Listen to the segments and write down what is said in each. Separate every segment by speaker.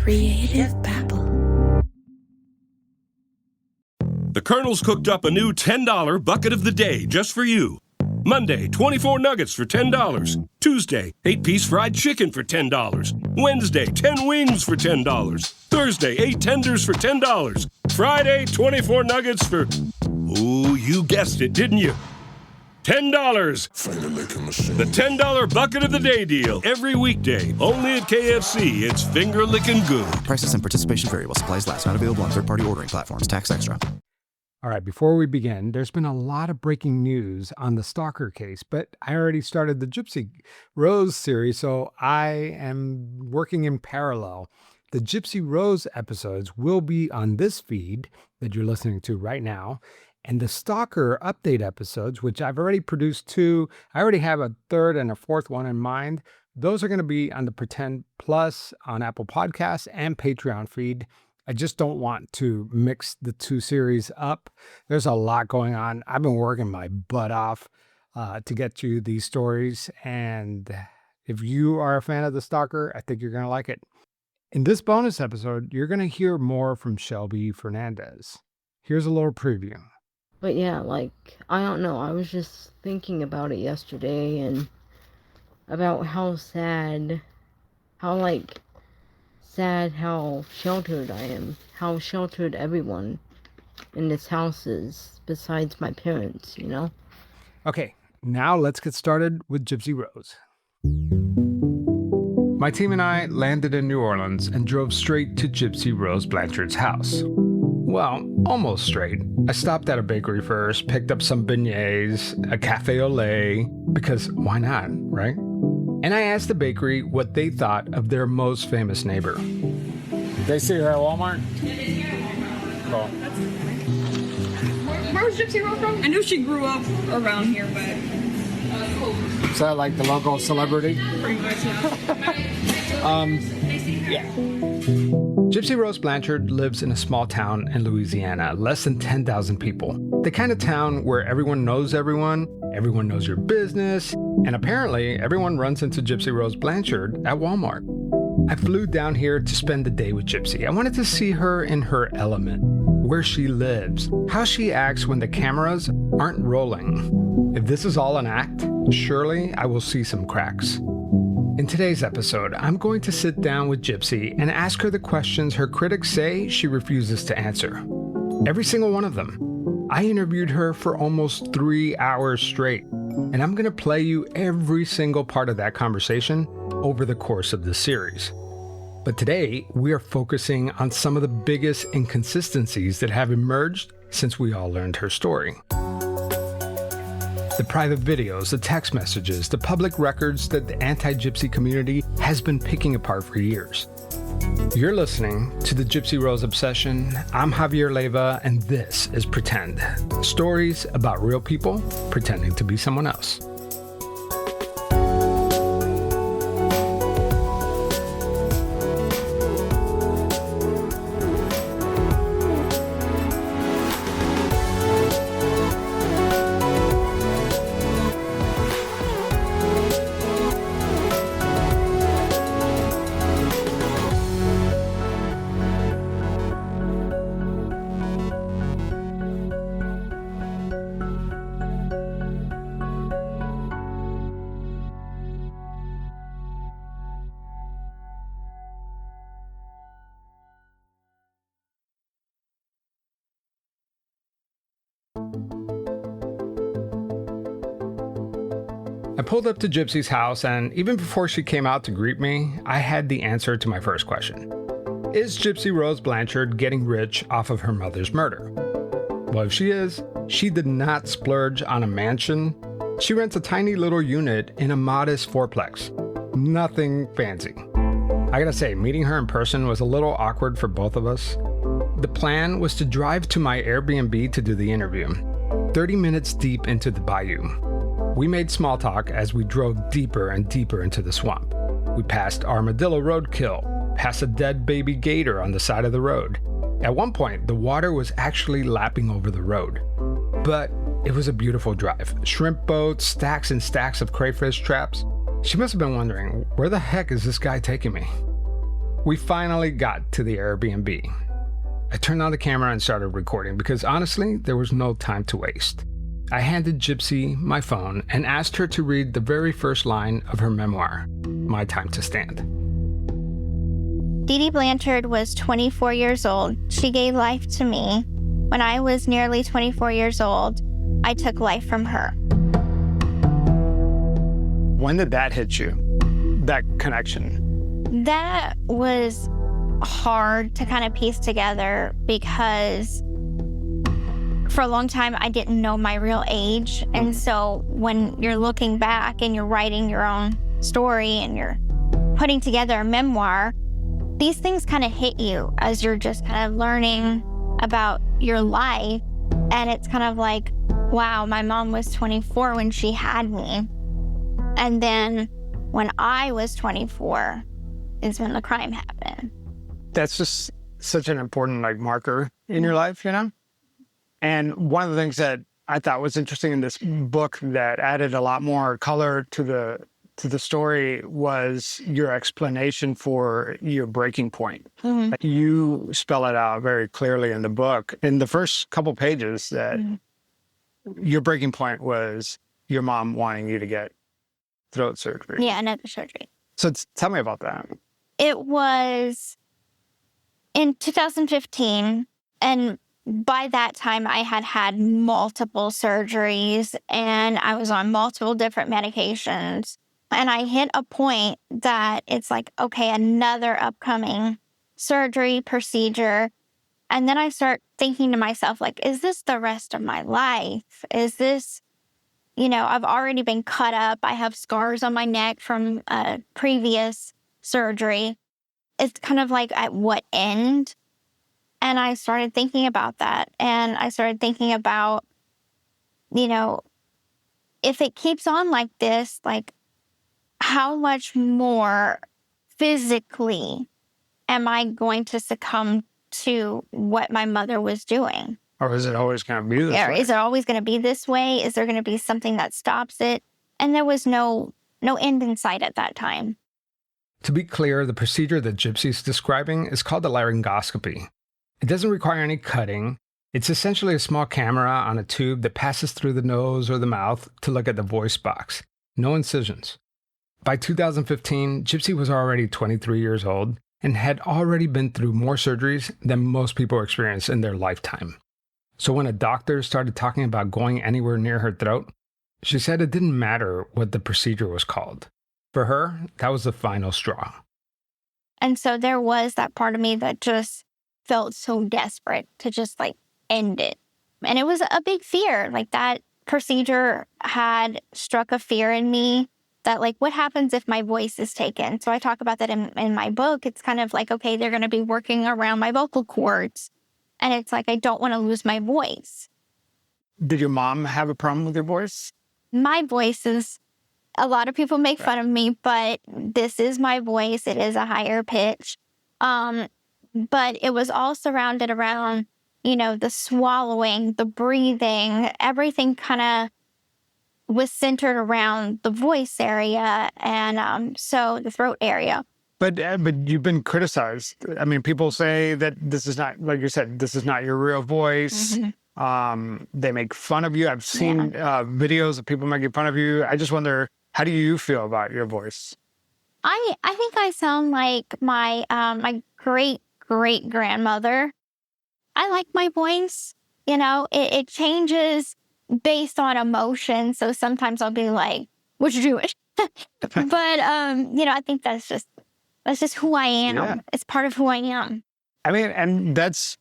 Speaker 1: Creative babble.
Speaker 2: The Colonel's cooked up a new $10 bucket of the day just for you. Monday, 24 nuggets for $10. Tuesday, 8-piece fried chicken for $10. Wednesday, 10 wings for $10. Thursday, 8 tenders for $10. Friday, 24 nuggets for... Ooh, you guessed it, didn't you? $10. The $10 bucket of the day deal. Every weekday. Only at KFC. It's finger-licking good.
Speaker 3: Prices and participation vary while supplies last. Not available on third-party ordering platforms. Tax extra.
Speaker 4: All right, before we begin, there's been a lot of breaking news on the stalker case, but I already started the Gypsy Rose series, so I am working in parallel. The Gypsy Rose episodes will be on this feed that you're listening to right now, and the Stalker update episodes, which I've already produced 2, I already have a 3rd and a 4th one in mind. Those are going to be on the Pretend Plus on Apple Podcasts and Patreon feed. I just don't want to mix the 2 series up. There's a lot going on. I've been working my butt off to get you these stories. And if you are a fan of The Stalker, I think you're going to like it. In this bonus episode, you're going to hear more from Shelby Fernandez. Here's a little preview.
Speaker 5: But yeah, I don't know. I was just thinking about it yesterday and about how sad, how sheltered I am, how sheltered everyone in this house is, besides my parents, you know?
Speaker 4: Okay, now let's get started with Gypsy Rose. My team and I landed in New Orleans and drove straight to Gypsy Rose Blanchard's house. Well, almost straight. I stopped at a bakery first, picked up some beignets, a cafe au lait, because why not, right? And I asked the bakery what they thought of their most famous neighbor. Did they see her at Walmart? Cool.
Speaker 6: Where was Gypsy Rose from? I knew she grew up around here, but...
Speaker 4: Is that like the local celebrity?
Speaker 6: Pretty much,
Speaker 4: Yeah. Gypsy Rose Blanchard lives in a small town in Louisiana, less than 10,000 people. The kind of town where everyone knows your business, and apparently everyone runs into Gypsy Rose Blanchard at Walmart. I flew down here to spend the day with Gypsy. I wanted to see her in her element, where she lives, how she acts when the cameras aren't rolling. If this is all an act, surely I will see some cracks. In today's episode, I'm going to sit down with Gypsy and ask her the questions her critics say she refuses to answer. Every single one of them. I interviewed her for almost 3 hours straight, and I'm going to play you every single part of that conversation over the course of this series. But today, we are focusing on some of the biggest inconsistencies that have emerged since we all learned her story. The private videos, the text messages, the public records that the anti-Gypsy community has been picking apart for years. You're listening to the Gypsy Rose Obsession. I'm Javier Leiva, and this is Pretend. Stories about real people pretending to be someone else. I pulled up to Gypsy's house, and even before she came out to greet me, I had the answer to my first question. Is Gypsy Rose Blanchard getting rich off of her mother's murder? Well, if she is, she did not splurge on a mansion. She rents a tiny little unit in a modest fourplex. Nothing fancy. I gotta say, meeting her in person was a little awkward for both of us. The plan was to drive to my Airbnb to do the interview, 30 minutes deep into the Bayou. We made small talk as we drove deeper and deeper into the swamp. We passed armadillo roadkill, past a dead baby gator on the side of the road. At one point, the water was actually lapping over the road. But it was a beautiful drive. Shrimp boats, stacks and stacks of crayfish traps. She must have been wondering, where the heck is this guy taking me? We finally got to the Airbnb. I turned on the camera and started recording because honestly, there was no time to waste. I handed Gypsy my phone and asked her to read the very first line of her memoir, My Time to Stand.
Speaker 1: Dee Dee Blanchard was 24 years old. She gave life to me. When I was nearly 24 years old, I took life from her.
Speaker 4: When did that hit you? That connection?
Speaker 1: That was hard to kind of piece together because for a long time I didn't know my real age. And so when you're looking back and you're writing your own story and you're putting together a memoir, these things kind of hit you as you're just kind of learning about your life. And it's kind of like, wow, my mom was 24 when she had me. And then when I was 24 is when the crime happened.
Speaker 4: That's just such an important marker in your life, you know? And one of the things that I thought was interesting in this book that added a lot more color to the story was your explanation for your breaking point. Mm-hmm. You spell it out very clearly in the book. In the first couple pages that your breaking point was your mom wanting you to get throat surgery.
Speaker 1: Yeah, another surgery.
Speaker 4: So tell me about that.
Speaker 1: It was in 2015, and by that time I had had multiple surgeries and I was on multiple different medications. And I hit a point that it's like, okay, another upcoming surgery procedure. And then I start thinking to myself, is this the rest of my life? Is this, I've already been cut up. I have scars on my neck from a previous surgery. It's kind of like at what end? And I started thinking about that. And I started thinking about, if it keeps on like this, how much more physically am I going to succumb to what my mother was doing?
Speaker 4: Or is it always going to be this way?
Speaker 1: Is it always going to be this way? Is there going to be something that stops it? And there was no end in sight at that time.
Speaker 4: To be clear, the procedure that Gypsy's describing is called a laryngoscopy. It doesn't require any cutting. It's essentially a small camera on a tube that passes through the nose or the mouth to look at the voice box. No incisions. By 2015, Gypsy was already 23 years old and had already been through more surgeries than most people experience in their lifetime. So when a doctor started talking about going anywhere near her throat, she said it didn't matter what the procedure was called. For her, that was the final straw.
Speaker 1: And so there was that part of me that just felt so desperate to just end it. And it was a big fear. That procedure had struck a fear in me that what happens if my voice is taken? So I talk about that in my book. It's kind of okay, they're going to be working around my vocal cords. And it's I don't want to lose my voice.
Speaker 4: Did your mom have a problem with your voice?
Speaker 1: My voice is, a lot of people make fun of me, but this is my voice. It is a higher pitch. But it was all surrounded around, the swallowing, the breathing, everything kind of was centered around the voice area and so the throat area.
Speaker 4: But you've been criticized. I mean, people say that this is not, like you said, this is not your real voice. Mm-hmm. They make fun of you. I've seen videos of people making fun of you. I just wonder, how do you feel about your voice?
Speaker 1: I think I sound like my my great-great-grandmother. I like my voice. It changes based on emotion. So sometimes I'll be like, what you doing? But, I think that's just who I am. Yeah. It's part of who I am.
Speaker 4: I mean, and that's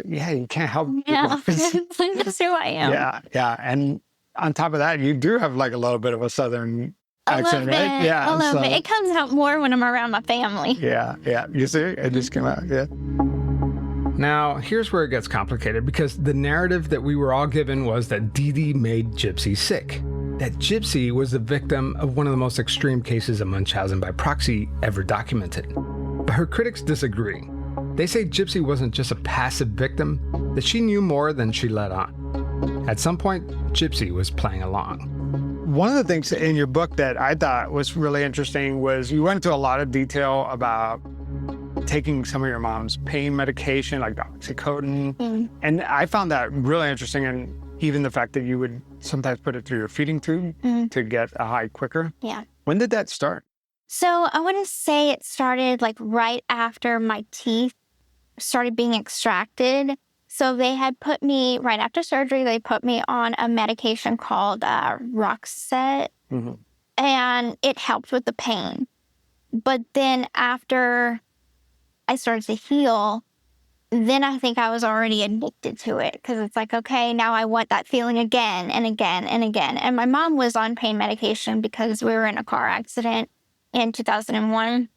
Speaker 4: you can't help.
Speaker 1: Yeah, that's who I am.
Speaker 4: Yeah. And on top of that, you do have a little bit of a Southern accent, right? Yeah.
Speaker 1: A little bit. It comes out more when I'm around my family.
Speaker 4: Yeah. You see, it just came out, yeah. Now, here's where it gets complicated because the narrative that we were all given was that Dee Dee made Gypsy sick. That Gypsy was the victim of one of the most extreme cases of Munchausen by proxy ever documented. But her critics disagree. They say Gypsy wasn't just a passive victim, that she knew more than she let on. At some point, Gypsy was playing along. One of the things in your book that I thought was really interesting was you went into a lot of detail about taking some of your mom's pain medication, like the Vicodin. And I found that really interesting, and even the fact that you would sometimes put it through your feeding tube to get a high quicker.
Speaker 1: Yeah.
Speaker 4: When did that start?
Speaker 1: So I want to say it started like right after my teeth started being extracted. So they had put me, right after surgery, they put me on a medication called Roxette, and it helped with the pain. But then after I started to heal, then I think I was already addicted to it, because it's like, okay, now I want that feeling again and again and again. And my mom was on pain medication because we were in a car accident in 2001,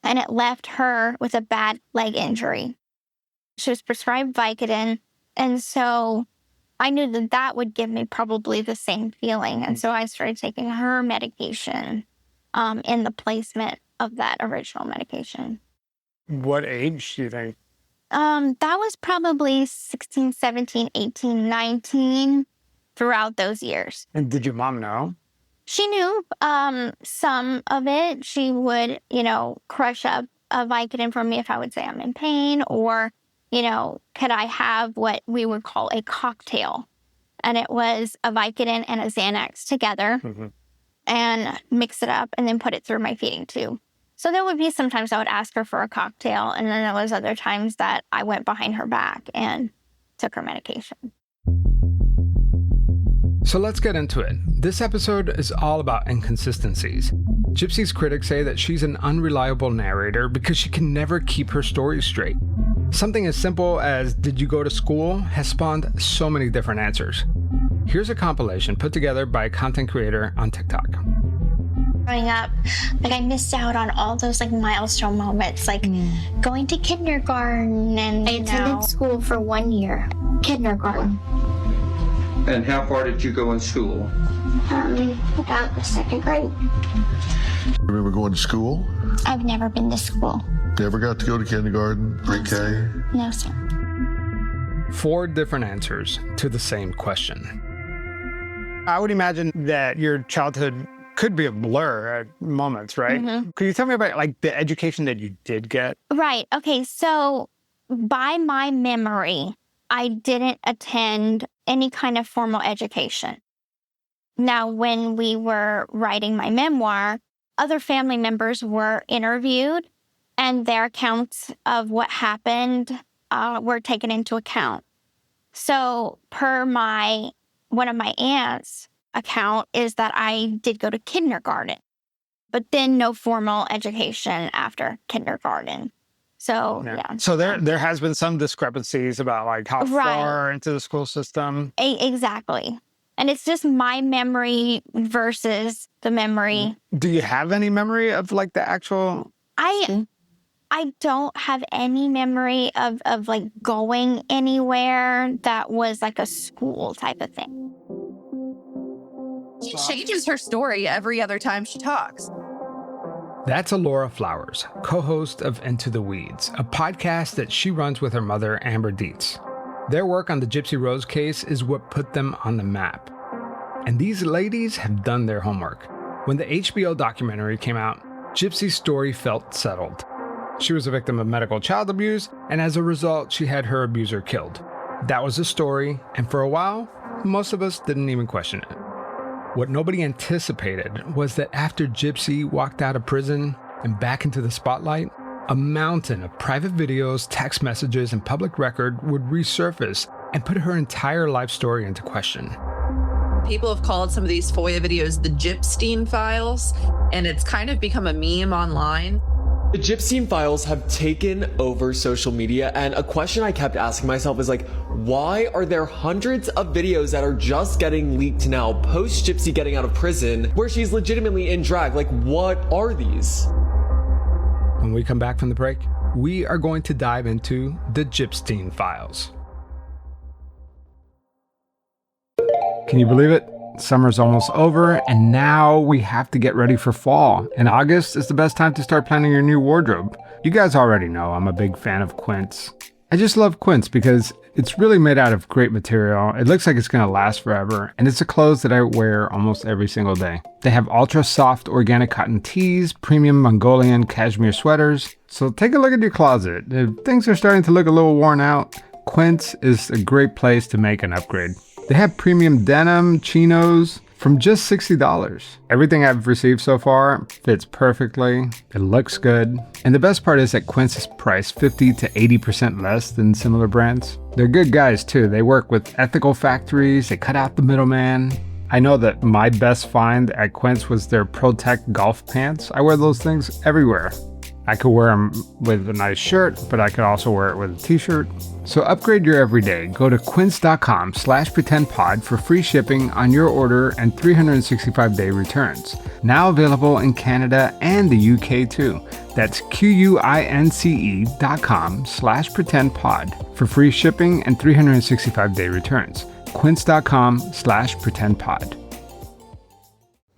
Speaker 1: and it left her with a bad leg injury. She was prescribed Vicodin, and so I knew that that would give me probably the same feeling. And so I started taking her medication in the placement of that original medication.
Speaker 4: What age do you think?
Speaker 1: That was probably 16, 17, 18, 19 throughout those years.
Speaker 4: And did your mom know?
Speaker 1: She knew some of it. She would, crush up a Vicodin for me if I would say I'm in pain, or, could I have what we would call a cocktail? And it was a Vicodin and a Xanax together and mix it up and then put it through my feeding tube. So there would be sometimes I would ask her for a cocktail, and then there was other times that I went behind her back and took her medication.
Speaker 4: So let's get into it. This episode is all about inconsistencies. Gypsy's critics say that she's an unreliable narrator because she can never keep her story straight. Something as simple as "did you go to school?" has spawned so many different answers. Here's a compilation put together by a content creator on TikTok.
Speaker 1: Growing up, I missed out on all those milestone moments, going to kindergarten, and I attended school for 1 year, kindergarten.
Speaker 7: And how far did you go in school?
Speaker 1: About the second grade.
Speaker 8: Remember going to school?
Speaker 1: I've never been to school.
Speaker 8: Never got to go to kindergarten, pre-K?
Speaker 1: No, sir.
Speaker 4: 4 different answers to the same question. I would imagine that your childhood could be a blur at moments, right? Could you tell me about the education that you did get?
Speaker 1: Right. Okay. So by my memory, I didn't attend any kind of formal education. Now, when we were writing my memoir, other family members were interviewed, and their accounts of what happened were taken into account. So per one of my aunts' account is that I did go to kindergarten, but then no formal education after kindergarten. So, yeah.
Speaker 4: So there has been some discrepancies about how far into the school system.
Speaker 1: Exactly. And it's just my memory versus the memory.
Speaker 4: Do you have any memory of the actual?
Speaker 1: I don't have any memory of going anywhere that was a school type of thing.
Speaker 9: She changes her story every other time she talks.
Speaker 4: That's Alora Flowers, co-host of Into the Weeds, a podcast that she runs with her mother, Amber Dietz. Their work on the Gypsy Rose case is what put them on the map. And these ladies have done their homework. When the HBO documentary came out, Gypsy's story felt settled. She was a victim of medical child abuse, and as a result, she had her abuser killed. That was the story, and for a while, most of us didn't even question it. What nobody anticipated was that after Gypsy walked out of prison and back into the spotlight, a mountain of private videos, text messages, and public record would resurface and put her entire life story into question.
Speaker 9: People have called some of these FOIA videos the Gypstein Files, and it's kind of become a meme online.
Speaker 10: The Gypstein Files have taken over social media, and a question I kept asking myself is why are there hundreds of videos that are just getting leaked now post Gypsy getting out of prison where she's legitimately in drag? What are these?
Speaker 4: When we come back from the break, we are going to dive into the Gypstein Files. Can you believe it? Summer's almost over, and now we have to get ready for fall. And August is the best time to start planning your new wardrobe. You guys already know I'm a big fan of Quince. I just love Quince because it's really made out of great material. It looks like it's going to last forever, and it's a clothes that I wear almost every single day. They have ultra soft organic cotton tees, premium Mongolian cashmere sweaters. So take a look at your closet. If things are starting to look a little worn out, Quince is a great place to make an upgrade. They have premium denim, chinos, from just $60. Everything I've received so far fits perfectly, it looks good, and the best part is that Quince is priced 50 to 80% less than similar brands. They're good guys too. They work with ethical factories, they cut out the middleman. I know that my best find at Quince was their ProTech golf pants. I wear those things everywhere. I could wear them with a nice shirt, but I could also wear it with a t-shirt. So upgrade your everyday. Go to quince.com/pretendpod for free shipping on your order and 365-day returns. Now available in Canada and the UK too. That's QUINCE.com/pretendpod for free shipping and 365-day returns. Quince.com/pretendpod.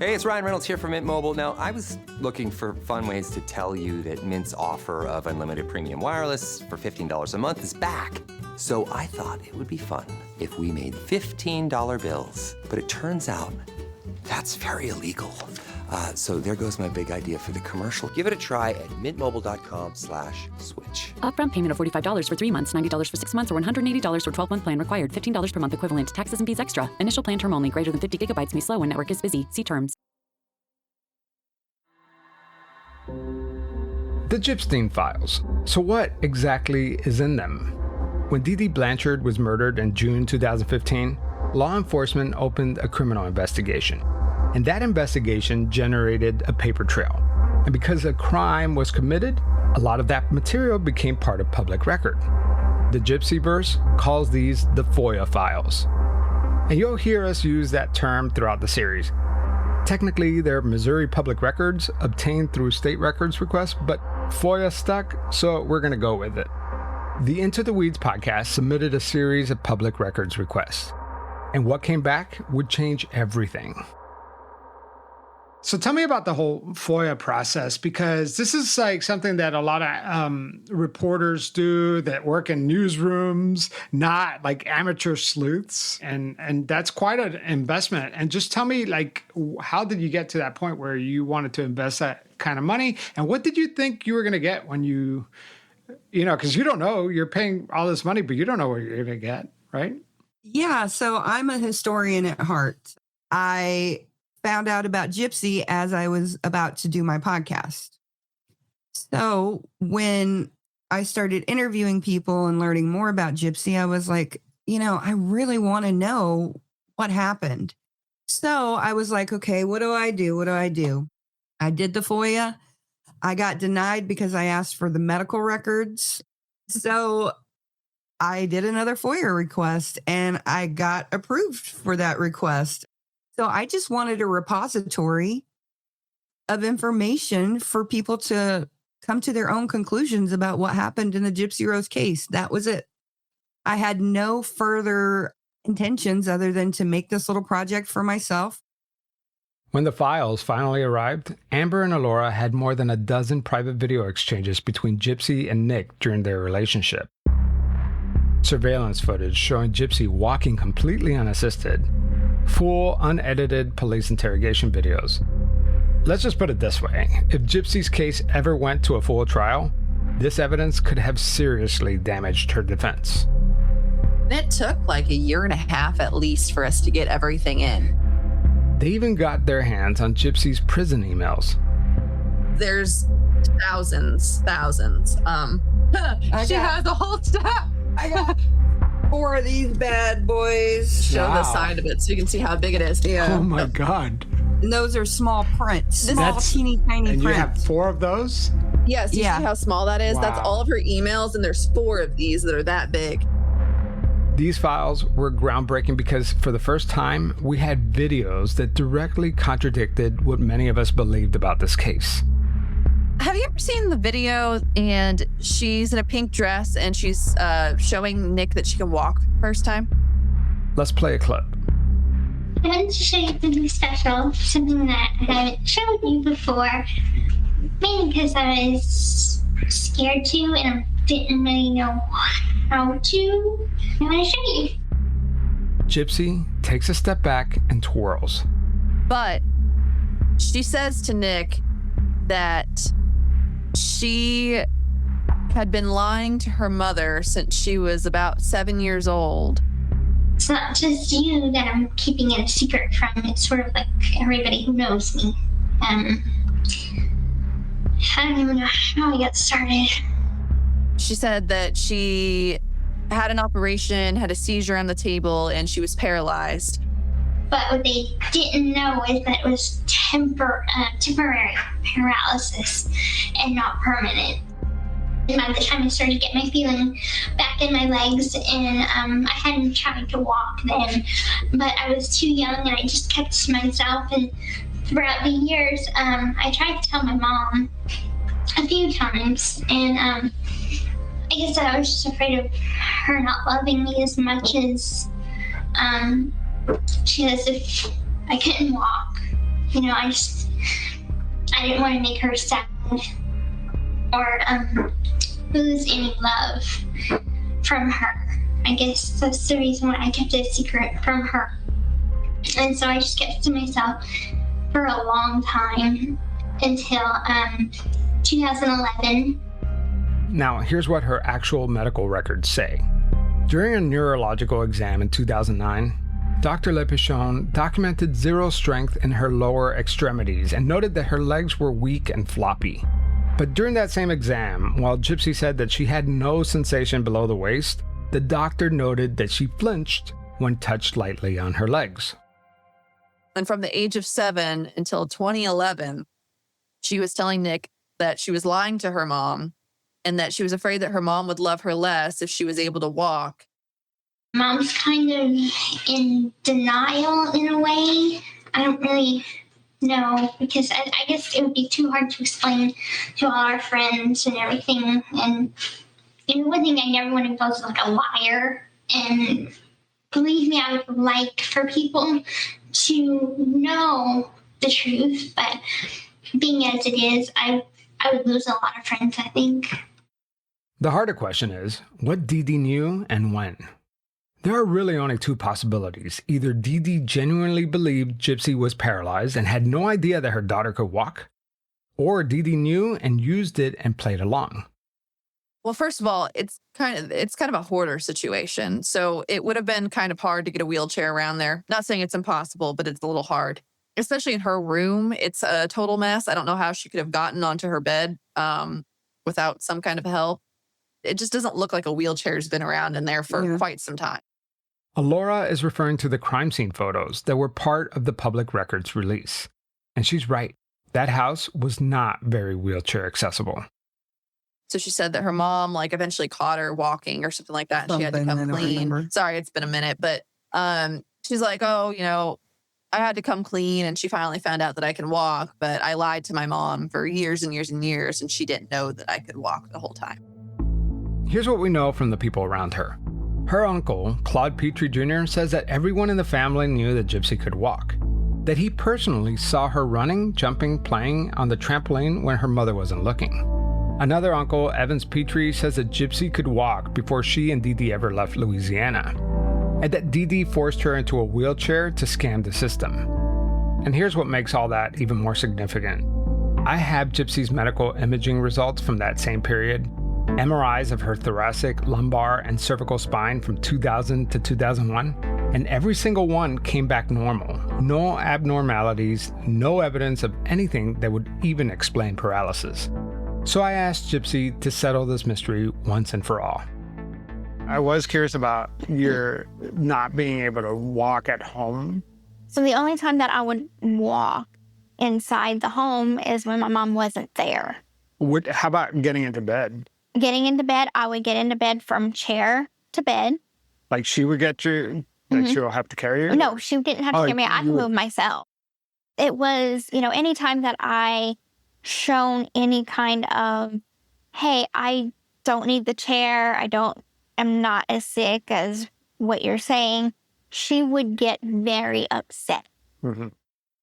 Speaker 11: Hey, it's Ryan Reynolds here from Mint Mobile. Now, I was looking for fun ways to tell you that Mint's offer of unlimited premium wireless for $15 a month is back. So I thought it would be fun if we made $15 bills. But it turns out that's very illegal. So there goes my big idea for the commercial. Give it a try at mintmobile.com/switch.
Speaker 12: Upfront payment of $45 for 3 months, $90 for 6 months, or $180 for 12-month plan required. $15 per month equivalent. Taxes and fees extra. Initial plan term only. Greater than 50 gigabytes may slow when network is busy. See terms.
Speaker 4: The Gypstein Files. So what exactly is in them? When Dee Dee Blanchard was murdered in June 2015, law enforcement opened a criminal investigation. And that investigation generated a paper trail. And because a crime was committed, a lot of that material became part of public record. The Gypsyverse calls these the FOIA files. And you'll hear us use that term throughout the series. Technically, they're Missouri public records obtained through state records requests, but FOIA stuck, so we're going to go with it. The Into the Weeds podcast submitted a series of public records requests. And what came back would change everything.
Speaker 13: So tell me about the whole FOIA process, because this is like something that a lot of reporters do that work in newsrooms, not like amateur sleuths. And that's quite an investment. And just tell me, like, how did you get to that point where you wanted to invest that kind of money? And what did you think you were going to get when you know, because you don't know, you're paying all this money, but you don't know what you're going to get, right?
Speaker 14: Yeah. So I'm a historian at heart. I found out about Gypsy as I was about to do my podcast. So when I started interviewing people and learning more about Gypsy, I was like, you know, I really want to know what happened. So I was like, okay, what do I do? What do I do? I did the FOIA. I got denied because I asked for the medical records. So I did another FOIA request and I got approved for that request. So I just wanted a repository of information for people to come to their own conclusions about what happened in the Gypsy Rose case. That was it. I had no further intentions other than to make this little project for myself.
Speaker 4: When the files finally arrived, Amber and Alora had more than a dozen private video exchanges between Gypsy and Nick during their relationship. Surveillance footage showing Gypsy walking completely unassisted. Full, unedited police interrogation videos. Let's just put it this way. If Gypsy's case ever went to a full trial, this evidence could have seriously damaged her defense.
Speaker 9: It took like a year and a half at least for us to get everything in.
Speaker 4: They even got their hands on Gypsy's prison emails.
Speaker 9: There's thousands. She has a whole stack.
Speaker 14: I got 4 of these bad boys.
Speaker 9: Show the side of it so you can see how big it is.
Speaker 14: Yeah.
Speaker 4: Oh my God.
Speaker 14: And those are small prints. Small, teeny, tiny
Speaker 13: and
Speaker 14: prints.
Speaker 13: You have 4 of those?
Speaker 9: Yes, you see how small that is?
Speaker 13: Wow.
Speaker 9: That's all of her emails, and there's 4 of these that are that big.
Speaker 4: These files were groundbreaking because for the first time, we had videos that directly contradicted what many of us believed about this case.
Speaker 15: Have you ever seen the video and she's in a pink dress and she's showing Nick that she can walk first time?
Speaker 4: Let's play a clip.
Speaker 16: I wanted to show you something special, something that I haven't showed you before, mainly because I was scared to and I didn't really know why. how to. I want to show you.
Speaker 4: Gypsy takes a step back and twirls.
Speaker 15: But she says to Nick that she had been lying to her mother since she was about 7 years old.
Speaker 16: It's not just you that I'm keeping it a secret from. It's sort of like everybody who knows me. I don't even know how I got started.
Speaker 15: She said that she had an operation, had a seizure on the table, and she was paralyzed.
Speaker 16: But what they didn't know is that it was temporary paralysis and not permanent. And by the time I started to get my feeling back in my legs, and I hadn't tried to walk then, but I was too young and I just kept to myself. And throughout the years, I tried to tell my mom a few times, and I guess I was just afraid of her not loving me as much as she does if I couldn't walk. You know, I didn't want to make her sad or lose any love from her. I guess that's the reason why I kept it a secret from her. And so I just kept it to myself for a long time until 2011.
Speaker 4: Now, here's what her actual medical records say. During a neurological exam in 2009, Dr. Lepichon documented zero strength in her lower extremities and noted that her legs were weak and floppy. But during that same exam, while Gypsy said that she had no sensation below the waist, the doctor noted that she flinched when touched lightly on her legs.
Speaker 15: And from the age of 7 until 2011, she was telling Nick that she was lying to her mom and that she was afraid that her mom would love her less if she was able to walk.
Speaker 16: Mom's kind of in denial in a way. I don't really know, because I guess it would be too hard to explain to all our friends and everything. And one thing I never want to go is like a liar. And believe me, I would like for people to know the truth, but being as it is, I would lose a lot of friends, I think.
Speaker 4: The harder question is, what Dee Dee knew and when? There are really only two possibilities. Either Dee Dee genuinely believed Gypsy was paralyzed and had no idea that her daughter could walk, or Dee Dee knew and used it and played along.
Speaker 15: Well, first of all, it's kind of a hoarder situation. So it would have been kind of hard to get a wheelchair around there. Not saying it's impossible, but it's a little hard. Especially in her room, it's a total mess. I don't know how she could have gotten onto her bed without some kind of help. It just doesn't look like a wheelchair's been around in there for quite some time.
Speaker 4: Alora is referring to the crime scene photos that were part of the public records release. And she's right. That house was not very wheelchair accessible.
Speaker 15: So she said that her mom eventually caught her walking or something like that. And she had to come clean. Sorry, it's been a minute. But she's like, I had to come clean. And she finally found out that I can walk. But I lied to my mom for years and years and years. And she didn't know that I could walk the whole time.
Speaker 4: Here's what we know from the people around her. Her uncle, Claude Petrie Jr., says that everyone in the family knew that Gypsy could walk. That he personally saw her running, jumping, playing on the trampoline when her mother wasn't looking. Another uncle, Evans Petrie, says that Gypsy could walk before she and Dee Dee ever left Louisiana. And that Dee Dee forced her into a wheelchair to scam the system. And here's what makes all that even more significant. I have Gypsy's medical imaging results from that same period. MRIs of her thoracic, lumbar, and cervical spine from 2000 to 2001, and every single one came back normal. No abnormalities, no evidence of anything that would even explain paralysis. So I asked Gypsy to settle this mystery once and for all.
Speaker 13: I was curious about your not being able to walk at home.
Speaker 1: So the only time that I would walk inside the home is when my mom wasn't there.
Speaker 13: How about getting into bed?
Speaker 1: Getting into bed, I would get into bed from chair to bed.
Speaker 13: Like she would get you, she'll have to carry you?
Speaker 1: No, she didn't have to carry me. I could move myself. It was, anytime that I shown any kind of, hey, I don't need the chair, I'm not as sick as what you're saying, she would get very upset.
Speaker 13: Mm-hmm.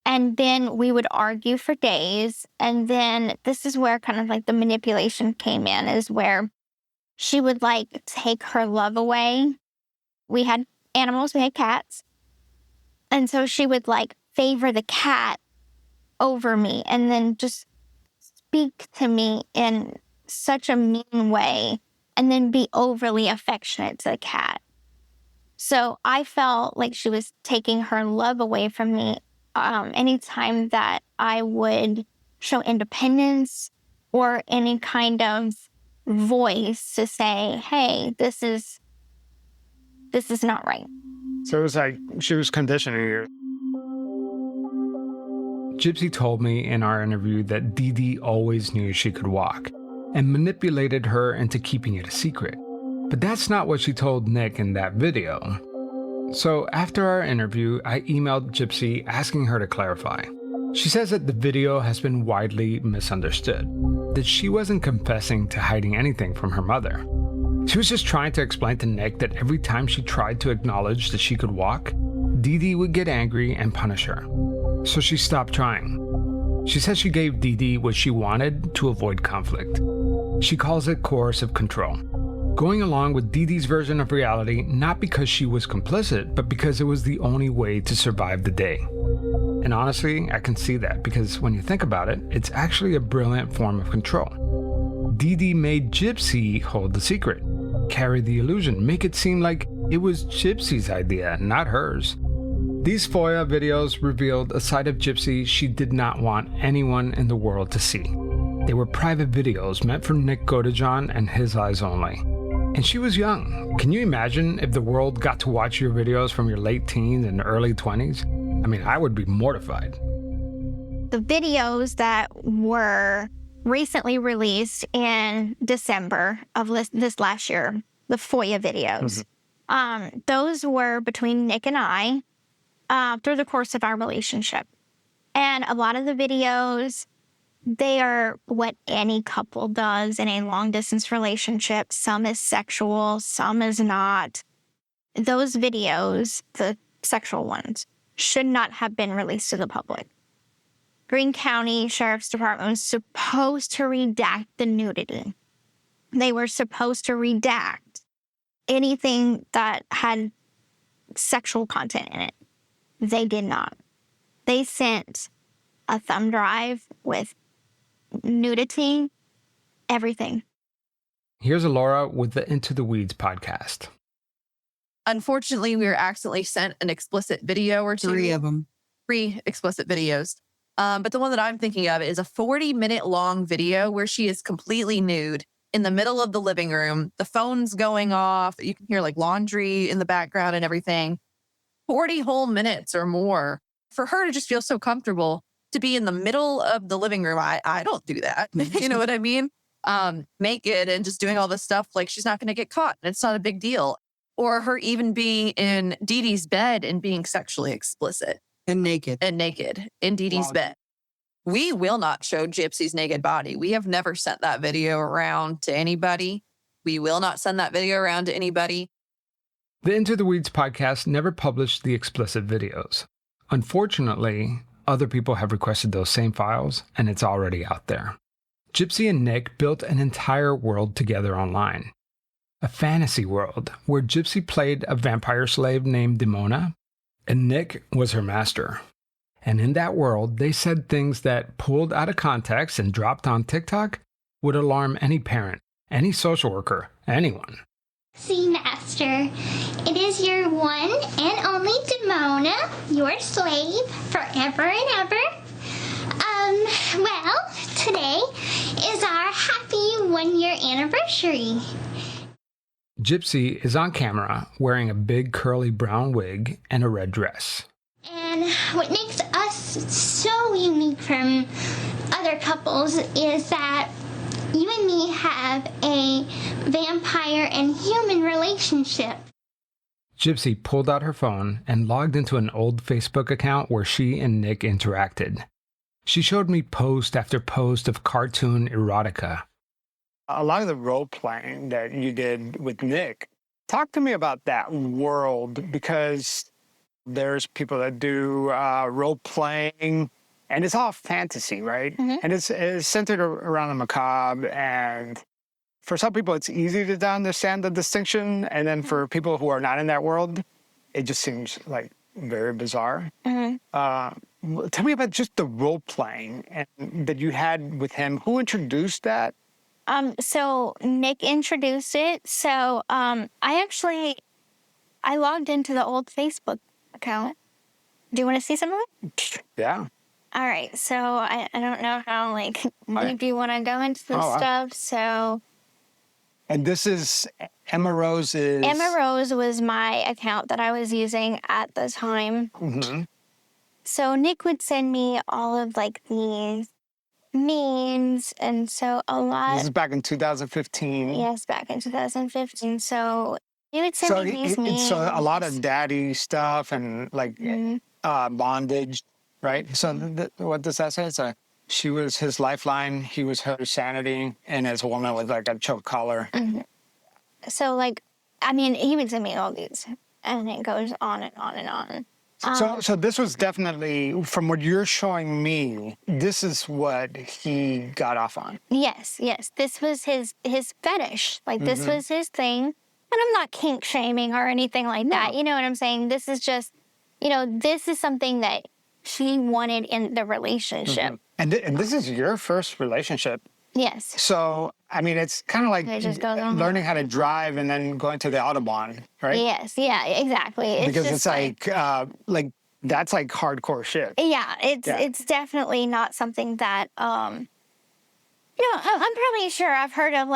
Speaker 1: And then we would argue for days. And then this is where kind of the manipulation came in, is where she would like take her love away. We had animals, we had cats. And so she would like favor the cat over me and then just speak to me in such a mean way and then be overly affectionate to the cat. So I felt like she was taking her love away from me anytime that I would show independence or any kind of voice to say, hey, this is not right.
Speaker 13: So it was like she was conditioning you.
Speaker 4: Gypsy told me in our interview that Dee Dee always knew she could walk and manipulated her into keeping it a secret. But that's not what she told Nick in that video. So after our interview, I emailed Gypsy asking her to clarify. She says that the video has been widely misunderstood, that she wasn't confessing to hiding anything from her mother. She was just trying to explain to Nick that every time she tried to acknowledge that she could walk, Dee Dee would get angry and punish her. So she stopped trying. She says she gave Dee Dee what she wanted to avoid conflict. She calls it coercive control. Going along with Dee Dee's version of reality, not because she was complicit, but because it was the only way to survive the day. And honestly, I can see that because when you think about it, it's actually a brilliant form of control. Dee Dee made Gypsy hold the secret, carry the illusion, make it seem like it was Gypsy's idea, not hers. These FOIA videos revealed a side of Gypsy she did not want anyone in the world to see. They were private videos meant for Nick Godejohn and his eyes only. And she was young. Can you imagine if the world got to watch your videos from your late teens and early 20s? I mean, I would be mortified.
Speaker 1: The videos that were recently released in December of this last year, the FOIA videos, those were between Nick and I through the course of our relationship. And a lot of the videos, they are what any couple does in a long-distance relationship. Some is sexual, some is not. Those videos, the sexual ones, should not have been released to the public. Greene County Sheriff's Department was supposed to redact the nudity. They were supposed to redact anything that had sexual content in it. They did not. They sent a thumb drive with nudity, everything.
Speaker 4: Here's Alora with the Into the Weeds podcast.
Speaker 15: Unfortunately, we were accidentally sent an explicit video or two.
Speaker 14: 3 of them.
Speaker 15: 3 explicit videos. But the one that I'm thinking of is a 40-minute long video where she is completely nude in the middle of the living room. The phone's going off. You can hear like laundry in the background and everything. 40 whole minutes or more for her to just feel so comfortable to be in the middle of the living room. I don't do that. You know what I mean? Naked and just doing all this stuff like she's not going to get caught. And it's not a big deal. Or her even being in Dee Dee's bed and being sexually explicit.
Speaker 14: And naked
Speaker 15: in Dee Dee's bed. We will not show Gypsy's naked body. We have never sent that video around to anybody. We will not send that video around to anybody.
Speaker 4: The Into the Weeds podcast never published the explicit videos. Unfortunately, other people have requested those same files, and it's already out there. Gypsy and Nick built an entire world together online. A fantasy world where Gypsy played a vampire slave named Demona, and Nick was her master. And in that world, they said things that, pulled out of context and dropped on TikTok, would alarm any parent, any social worker, anyone.
Speaker 16: See, Master, it is your one and only Demona, your slave, forever and ever. Well, today is our happy 1-year anniversary.
Speaker 4: Gypsy is on camera wearing a big curly brown wig and a red dress.
Speaker 16: And what makes us so unique from other couples is that you and me have a vampire and human relationship.
Speaker 4: Gypsy pulled out her phone and logged into an old Facebook account where she and Nick interacted. She showed me post after post of cartoon erotica.
Speaker 13: A lot of the role playing that you did with Nick, talk to me about that world, because there's people that do role playing, and it's all fantasy, right? And it's centered around the macabre and for some people, it's easy to understand the distinction. And then for people who are not in that world, it just seems like very bizarre. Tell me about just the role playing that you had with him. Who introduced that?
Speaker 1: So Nick introduced it. So I logged into the old Facebook account. Do you want to see some of it?
Speaker 13: Yeah.
Speaker 1: All right. So I don't know how deep you want to go into this stuff. So.
Speaker 13: And this is Emma Rose's.
Speaker 1: Emma Rose was my account that I was using at the time. So Nick would send me all of these memes, and so a lot.
Speaker 13: This is back in 2015.
Speaker 1: Yes, back in 2015. So he would send me these memes.
Speaker 13: So a lot of daddy stuff and bondage, right? So what does that say? It's she was his lifeline, he was her sanity, and as a woman with a choke collar.
Speaker 1: So he would send me all these, and it goes on and on and on.
Speaker 13: So this was definitely, from what you're showing me, this is what he got off on.
Speaker 1: Yes. This was his fetish. This was his thing. And I'm not kink shaming or anything like that. You know what I'm saying? This is just, this is something that he wanted in the relationship.
Speaker 13: And this is your first relationship.
Speaker 1: Yes.
Speaker 13: So, it's kind of like learning how to drive and then going to the Autobahn, right?
Speaker 1: Yes, yeah, exactly. It's
Speaker 13: because
Speaker 1: just
Speaker 13: it's that's hardcore shit.
Speaker 1: Yeah, it's definitely not something that, I'm probably sure I've heard of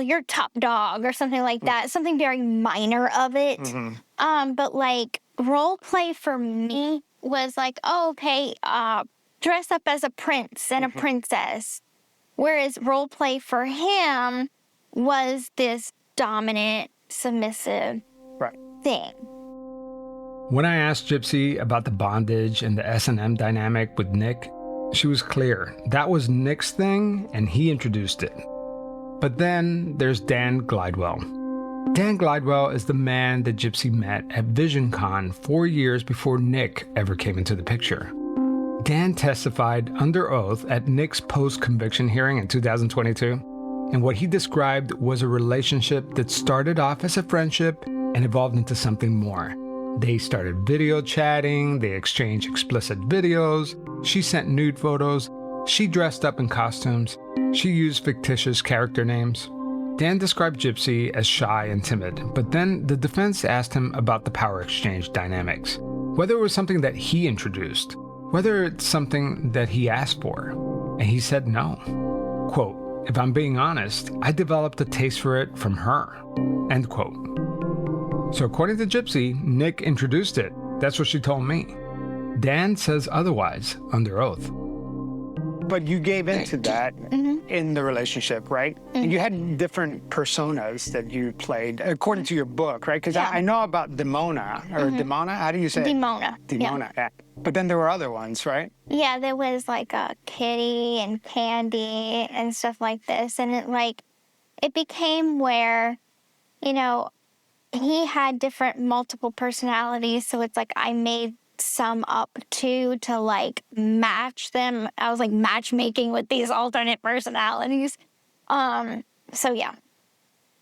Speaker 1: you're top dog or something like that. Something very minor of it. But role play for me was dress up as a prince and a princess. Whereas role play for him was this dominant, submissive thing.
Speaker 4: When I asked Gypsy about the bondage and the S&M dynamic with Nick, she was clear. That was Nick's thing, and he introduced it. But then there's Dan Glidewell. Dan Glidewell is the man that Gypsy met at VisionCon 4 years before Nick ever came into the picture. Dan testified under oath at Nick's post-conviction hearing in 2022, and what he described was a relationship that started off as a friendship and evolved into something more. They started video chatting, they exchanged explicit videos, she sent nude photos, she dressed up in costumes, she used fictitious character names. Dan described Gypsy as shy and timid, but then the defense asked him about the power exchange dynamics, whether it was something that he introduced, whether it's something that he asked for, and he said no. Quote, "If I'm being honest, I developed a taste for it from her." End quote. So according to Gypsy, Nick introduced it. That's what she told me. Dan says otherwise under oath.
Speaker 13: But you gave into that in the relationship, right? And you had different personas that you played, according to your book, right? Because I know about Demona, or Demona, how do you say
Speaker 1: Demona.
Speaker 13: it? Demona. Yeah. But then there were other ones, right?
Speaker 1: Yeah, there was a Kitty and Candy and stuff like this. And it became where, he had multiple personalities. So it's I made some up too to match them. I was matchmaking with these alternate personalities. So yeah.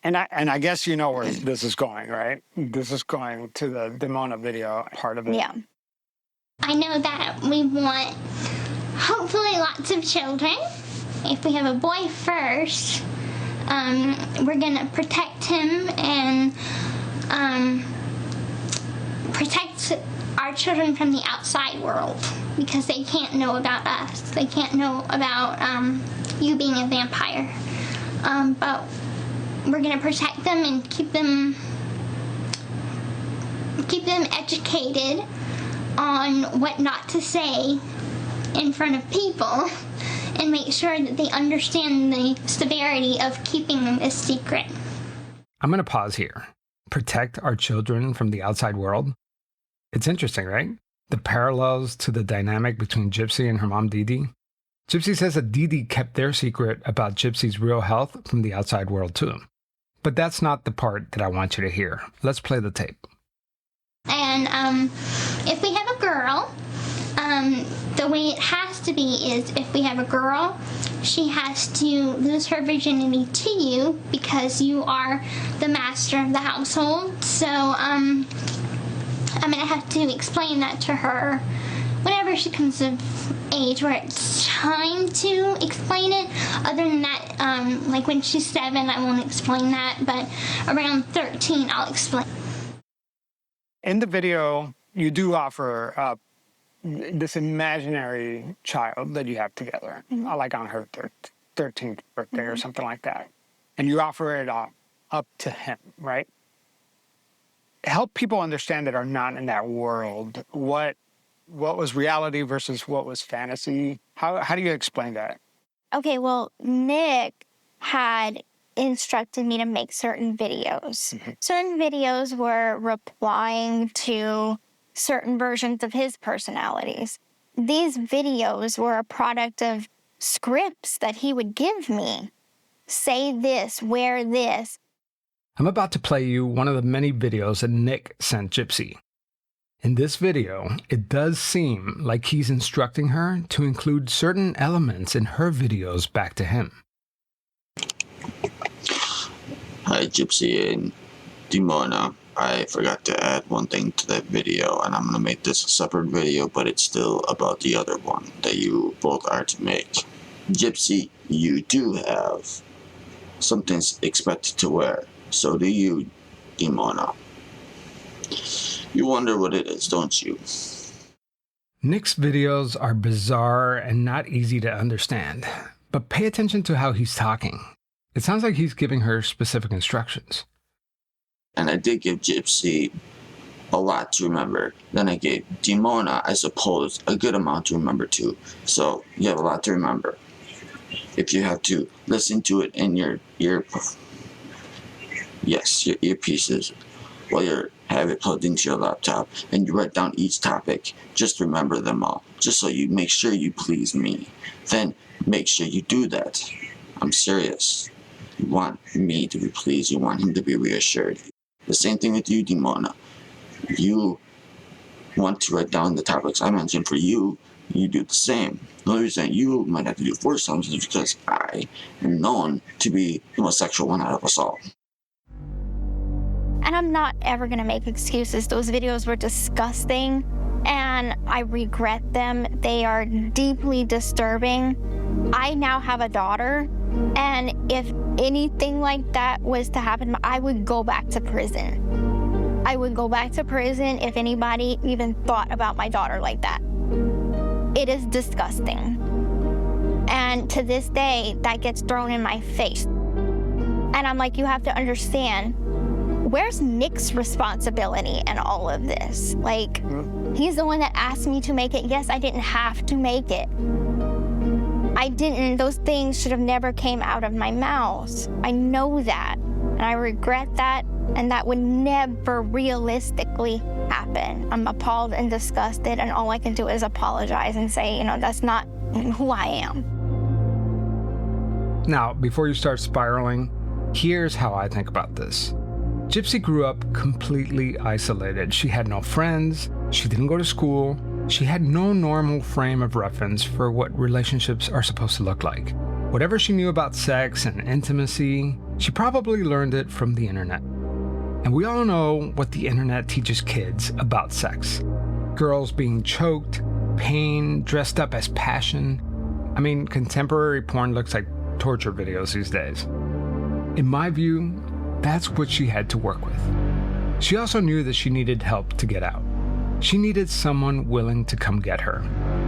Speaker 13: And I guess you know where this is going, right? This is going to the Demona video part of it.
Speaker 1: Yeah.
Speaker 16: I know that we want hopefully lots of children. If we have a boy first, we're gonna protect him and protect our children from the outside world because they can't know about us. They can't know about you being a vampire. But we're gonna protect them and keep them educated on what not to say in front of people and make sure that they understand the severity of keeping this secret.
Speaker 4: I'm going to pause here. Protect our children from the outside world? It's interesting, right? The parallels to the dynamic between Gypsy and her mom, Dee Dee. Gypsy says that Dee Dee kept their secret about Gypsy's real health from the outside world too. But that's not the part that I want you to hear. Let's play the tape.
Speaker 16: And if we have a girl, the way it has to be is if we have a girl, she has to lose her virginity to you because you are the master of the household. So I'm going to have to explain that to her whenever she comes of age where it's time to explain it. Other than that, like when she's 7, I won't explain that, but around 13, I'll explain.
Speaker 13: In the video, you do offer this imaginary child that you have together, like on her 13th birthday or something like that. And you offer it up to him, right? Help people understand that are not in that world. What was reality versus what was fantasy? How do you explain that?
Speaker 1: Okay, well, Nick had instructed me to make certain videos. Certain videos were replying to certain versions of his personalities. These videos were a product of scripts that he would give me. Say this, wear this.
Speaker 4: I'm about to play you one of the many videos that Nick sent Gypsy. In this video, it does seem like he's instructing her to include certain elements in her videos back to him.
Speaker 17: Hi, Gypsy and Demona. I forgot to add one thing to that video, and I'm going to make this a separate video, but it's still about the other one that you both are to make. Gypsy, you do have something expected to wear. So do you, Demona. You wonder what it is, don't you?
Speaker 4: Nick's videos are bizarre and not easy to understand, but pay attention to how he's talking. It sounds like he's giving her specific instructions.
Speaker 17: And I did give Gypsy a lot to remember. Then I gave Demona, I suppose, a good amount to remember too. So you have a lot to remember. If you have to listen to it in your earpieces, while you have it plugged into your laptop, and you write down each topic, just remember them all. Just so you make sure you please me. Then make sure you do that. I'm serious. You want me to be pleased. You want him to be reassured. The same thing with you, Demona. You want to write down the topics I mentioned for you. You do the same. The only reason you might have to do 4 times is because I am known to be the most sexual one out of us all.
Speaker 1: And I'm not ever going to make excuses. Those videos were disgusting, and I regret them. They are deeply disturbing. I now have a daughter, and if anything like that was to happen, I would go back to prison. I would go back to prison if anybody even thought about my daughter like that. It is disgusting. And to this day, that gets thrown in my face. And I'm like, you have to understand, where's Nick's responsibility in all of this? Like, he's the one that asked me to make it. Yes, I didn't have to make it. I didn't. Those things should have never came out of my mouth. I know that, and I regret that, and that would never realistically happen. I'm appalled and disgusted, and all I can do is apologize and say, that's not who I am.
Speaker 4: Now, before you start spiraling, here's how I think about this. Gypsy grew up completely isolated. She had no friends, she didn't go to school, she had no normal frame of reference for what relationships are supposed to look like. Whatever she knew about sex and intimacy, she probably learned it from the internet. And we all know what the internet teaches kids about sex. Girls being choked, pain, dressed up as passion. I mean, contemporary porn looks like torture videos these days. In my view, that's what she had to work with. She also knew that she needed help to get out. She needed someone willing to come get her.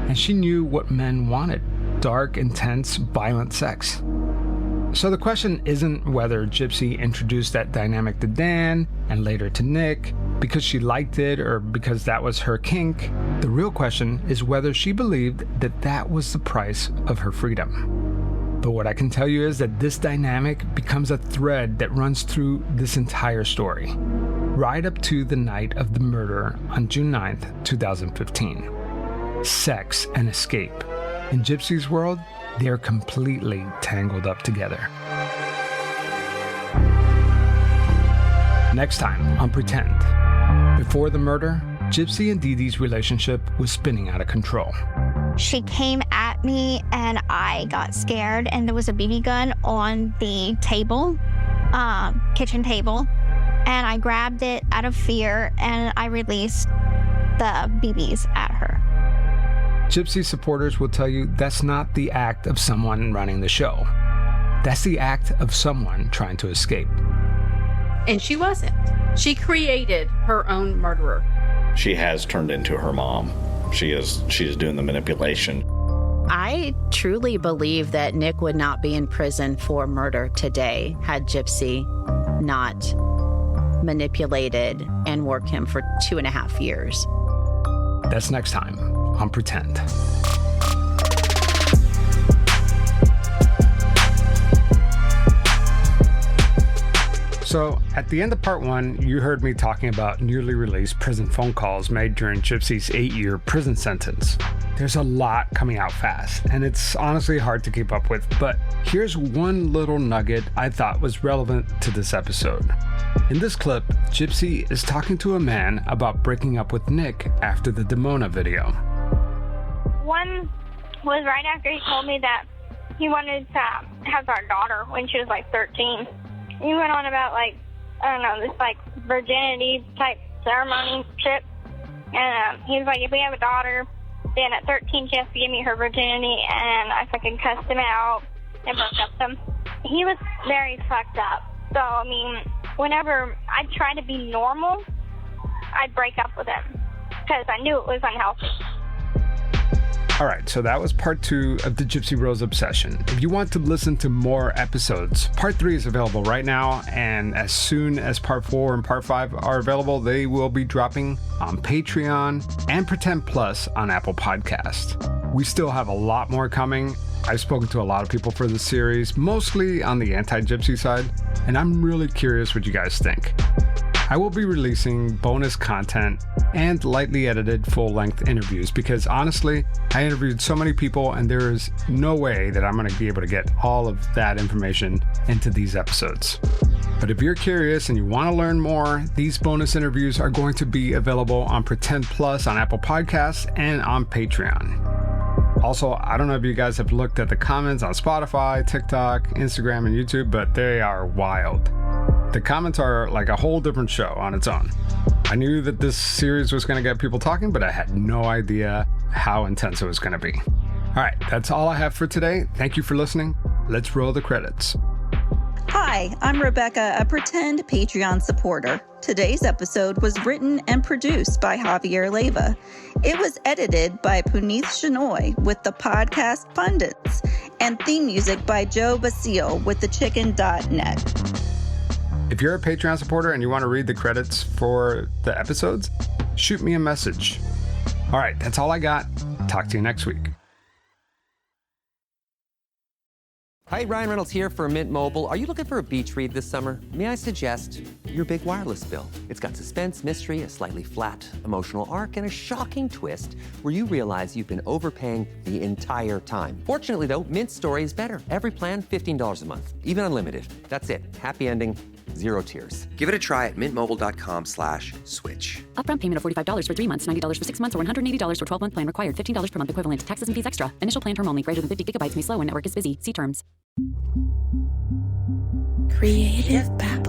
Speaker 4: And she knew what men wanted: dark, intense, violent sex. So the question isn't whether Gypsy introduced that dynamic to Dan and later to Nick because she liked it or because that was her kink. The real question is whether she believed that that was the price of her freedom. But what I can tell you is that this dynamic becomes a thread that runs through this entire story, right up to the night of the murder on June 9th, 2015. Sex and escape. In Gypsy's world, they're completely tangled up together. Next time on Pretend. Before the murder, Gypsy and Dee Dee's relationship was spinning out of control.
Speaker 1: She came at me and I got scared, and there was a BB gun on the table, kitchen table, and I grabbed it out of fear and I released the BBs at her.
Speaker 4: Gypsy supporters will tell you that's not the act of someone running the show. That's the act of someone trying to escape.
Speaker 18: And she wasn't. She created her own murderer.
Speaker 19: She has turned into her mom. She's doing the manipulation.
Speaker 20: I truly believe that Nick would not be in prison for murder today had Gypsy not manipulated and worked him for 2.5 years.
Speaker 4: That's next time on Pretend. So, at the end of part 1, you heard me talking about newly released prison phone calls made during Gypsy's 8-year prison sentence. There's a lot coming out fast, and it's honestly hard to keep up with, but here's one little nugget I thought was relevant to this episode. In this clip, Gypsy is talking to a man about breaking up with Nick after the Demona video.
Speaker 21: One was right after he told me that he wanted to have our daughter when she was like 13. He went on about this virginity type ceremony shit. And he was like, if we have a daughter, then at 13 she has to give me her virginity, and I fucking cussed him out and broke up with him. He was very fucked up. So, I mean, whenever I try to be normal, I'd break up with him because I knew it was unhealthy.
Speaker 4: All right, so that was part 2 of the Gypsy Rose obsession. If you want to listen to more episodes, part 3 is available right now, and as soon as part 4 and part 5 are available, they will be dropping on Patreon and Pretend Plus on Apple Podcast. We still have a lot more coming. I've spoken to a lot of people for this series, mostly on the anti-Gypsy side, and I'm really curious what you guys think. I will be releasing bonus content and lightly edited full-length interviews because honestly, I interviewed so many people and there is no way that I'm going to be able to get all of that information into these episodes. But if you're curious and you want to learn more, these bonus interviews are going to be available on Pretend Plus on Apple Podcasts and on Patreon. Also, I don't know if you guys have looked at the comments on Spotify, TikTok, Instagram, and YouTube, but they are wild. The comments are like a whole different show on its own. I knew that this series was going to get people talking, but I had no idea how intense it was going to be. All right, that's all I have for today. Thank you for listening. Let's roll the credits.
Speaker 22: Hi, I'm Rebecca, a Pretend Patreon supporter. Today's episode was written and produced by Javier Leyva. It was edited by Puneeth Shenoy with the podcast Pundits, and theme music by Joe Basile with thechicken.net.
Speaker 4: If you're a Patreon supporter and you want to read the credits for the episodes, shoot me a message. All right, that's all I got. Talk to you next week.
Speaker 11: Hi, Ryan Reynolds here for Mint Mobile. Are you looking for a beach read this summer? May I suggest your big wireless bill? It's got suspense, mystery, a slightly flat emotional arc, and a shocking twist where you realize you've been overpaying the entire time. Fortunately, though, Mint's story is better. Every plan, $15 a month, even unlimited. That's it. Happy ending. Zero tears. Give it a try at mintmobile.com/switch.
Speaker 12: Upfront payment of $45 for 3 months, $90 for 6 months, or $180 for 12-month plan required. $15 per month equivalent. Taxes and fees extra. Initial plan term only. Greater than 50 gigabytes may slow when network is busy. See terms.
Speaker 23: Creative Power.